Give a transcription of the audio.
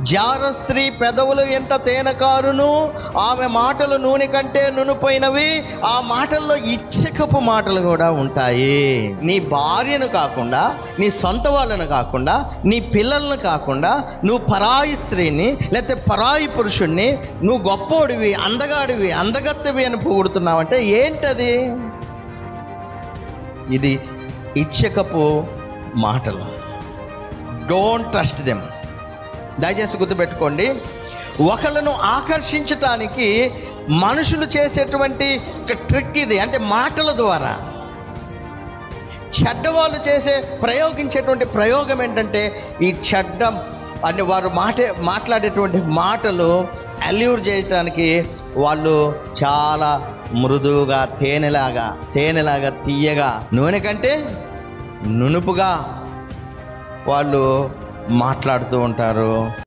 జార స్త్రీ పెదవులు ఎంట తేనెకారును, ఆమె మాటలు నూనె కంటే నునుపైనవి. ఆ మాటల్లో ఇచ్చకపు మాటలు కూడా ఉంటాయి. నీ భార్యను కాకుండా, నీ సొంత వాళ్ళను కాకుండా, నీ పిల్లలను కాకుండా, నువ్వు పరాయి స్త్రీని లేకపోతే పరాయి పురుషుణ్ణి నువ్వు గొప్పోడివి, అందగాడివి, అందగత్తెవి అని పొగుడుతున్నావంటే ఏంటది? ఇది ఇచ్చకపు మాటలు. Don't trust them. దయచేసి గుర్తుపెట్టుకోండి, ఒకళ్ళను ఆకర్షించటానికి మనుషులు చేసేటువంటి ట్రిక్ ఇది. అంటే మాటల ద్వారా. చెడ్డవాళ్ళు ప్రయోగించేటువంటి ప్రయోగం ఏంటంటే ఈ చెడ్డ అంటే వారు మాట్లాడేటువంటి మాటలు అల్యూర్ చేయటానికి వాళ్ళు చాలా మృదువుగా, తేనెలాగా తీయగా, నూనె కంటే నునుపుగా వాళ్ళు మాట్లాడుతూ ఉంటారు.